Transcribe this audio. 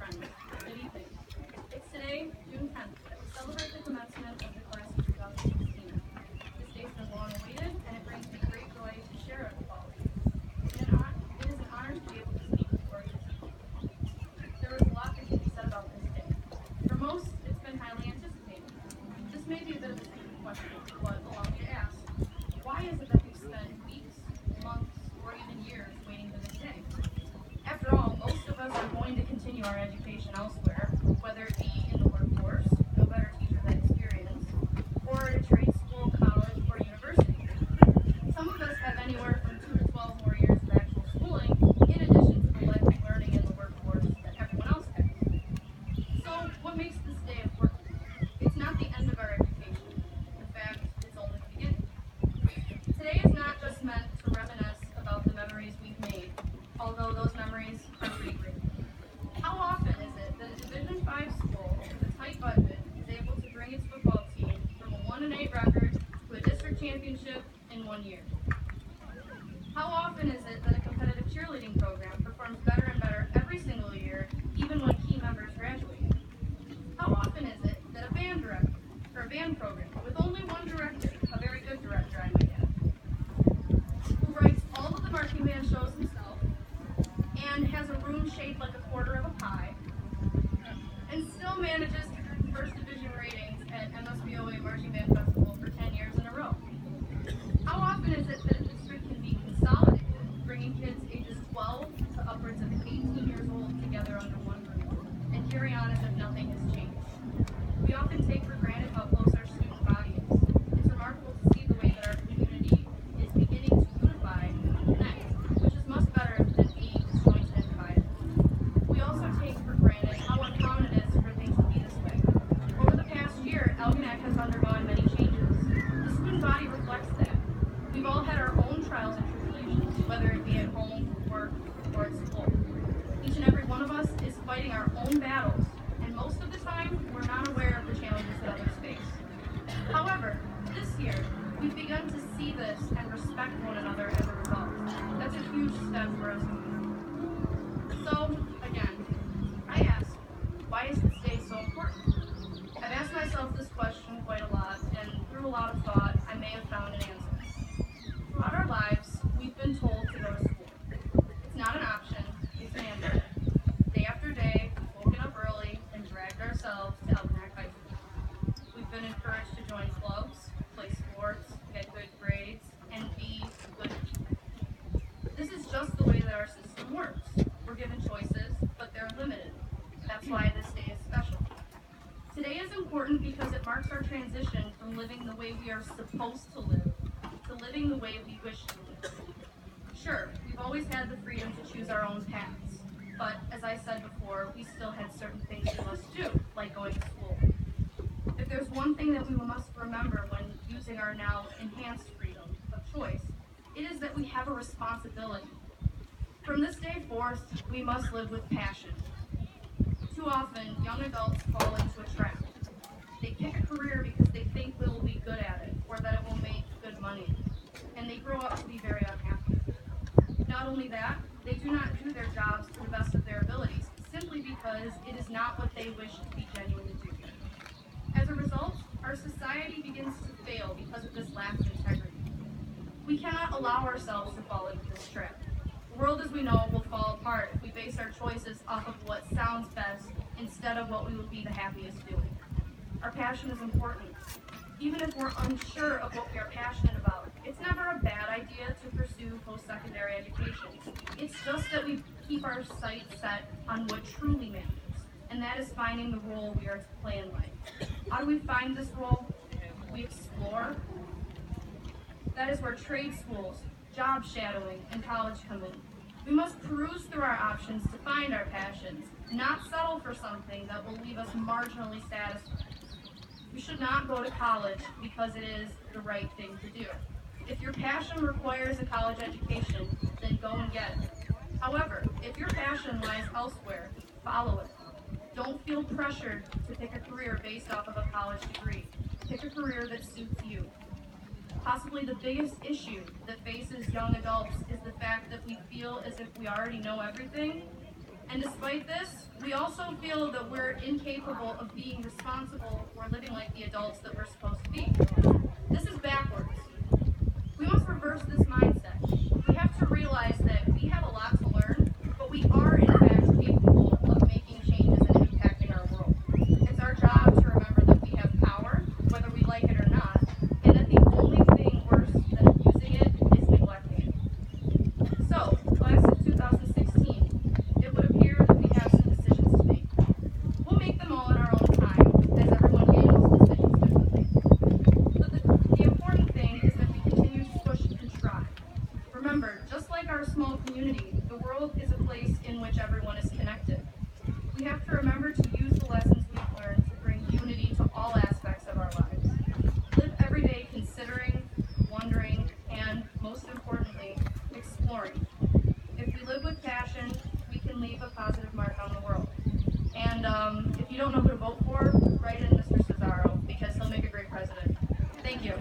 friends. Good evening. It's today, June 10th, that we celebrate the commencement of the class of 2016. This day has been long awaited, and it brings me great joy to share it with all of you. It is an honor to be able to speak before you this evening. There is a lot that can be said about this day. For most, it's been highly anticipated. This may be a bit of a stupid question, but allow me to ask, why is it that we've spent weeks, months, or even years waiting for this day? After all, most of us are going to continue our education elsewhere, whether it be in the workforce, no better teacher than experience, or at a trade school, college, or university. Some of us have anywhere from 2 to 12 more years of actual schooling, in addition to the lifelong learning in the workforce that everyone else has. So, what makes this day important? It's not the end of our education. In fact, it's only the beginning. Today is not just meant to reminisce about the memories we've made, although those memories are pretty great. How often is it that a Division 5 school with a tight budget is able to bring its football team from a 1-8 record to a district championship in 1 year? How often is it that a competitive cheerleading program performs better and better every single year, even when key members graduate? How often is it that a band director, or a band program, with only one director, a very good director I might add, who writes all of the marching band shows himself, and has a room shaped like a quarter of a pie, and still manages to group first division ratings at MSBOA Marching Band Festival for 10 years in a row? How often is it that a district can be consolidated, bringing kids ages 12 to upwards of 18 years old together under one roof, and carry on as if nothing has changed? We often take for granted how close our student body is. It's remarkable to see the way that our community is beginning to unify and connect, which is much better than being disjointed and divided. We also take for granted how uncommon it is for things to be this way. Over the past year, Algonac has undergone many changes. The student body reflects that. We've all had our own trials and tribulations, whether it be at home, work, or at school. Each and every one of us is fighting our own battles, and most of the time, we're not aware of the challenges that others face. However, this year, we've begun to see this and respect one another as a result. That's a huge step for us. So, again, I ask, why is this day so important? I've asked myself this question quite a lot, and through a lot of thought, I may have found an answer. Throughout our lives, we've been told to go to school. It's not an option, it's mandatory. Day after day, we've woken up early and dragged ourselves to Algonac High School. We've been encouraged to join clubs, play sports, get good grades, and be good people. This is just the way that our system works. We're given choices, but they're limited. That's why this day is special. Today is important because it marks our transition from living the way we are supposed to live to living the way we wish to live. Sure, we've always had the freedom to choose our own paths, but as I said before, we still had certain things we must do, like going to school. If there's one thing that we must remember when using our now enhanced freedom of choice, it is that we have a responsibility. From this day forth, we must live with passion. Too often, young adults fall into a trap. They pick a career because they think they will be good at it, or that it will make good money, and they grow up to be very unhappy. Not only that, they do not do their jobs to the best of their abilities, simply because it is not what they wish to be genuine to do. As a result, our society begins to fail because of this lack of integrity. We cannot allow ourselves to fall into this trap. The world as we know it will fall apart if we base our choices off of what sounds best instead of what we would be the happiest doing. Our passion is important. Even if we're unsure of what we are passionate about, it's never a bad idea to pursue post-secondary education. It's just that we keep our sights set on what truly matters, and that is finding the role we are to play in life. How do we find this role? We explore. That is where trade schools, job shadowing, and college come in. We must peruse through our options to find our passions, not settle for something that will leave us marginally satisfied. We should not go to college because it is the right thing to do. If your passion requires a college education, then go and get it. However, if your passion lies elsewhere, follow it. Don't feel pressured to pick a career based off of a college degree. Pick a career that suits you. Possibly the biggest issue that faces young adults is the fact that we feel as if we already know everything, And despite this, we also feel that we're incapable of being responsible or living like the adults that we're supposed to be. This is backwards. We must reverse this mindset. We have to realize that we have a lot to learn, but we are in fact capable of making changes and impacting our world. It's our job to remember that we have power, whether we like it or not, and that the only thing worse than abusing it is neglecting it. So, class of 2016, it would appear that we have some decisions to make. We'll make them all in our own time, as everyone handles decisions differently. But the important thing is that we continue to push and try. Remember, just like our small community, the world is a place in which everyone is connected. We have to remember to use the lessons we've learned to bring unity to all aspects of our lives. Live every day considering, wondering, and, most importantly, exploring. If we live with passion, we can leave a positive mark on the world. And if you don't know who to vote for, write in Mr. Cesaro, because he'll make a great president. Thank you.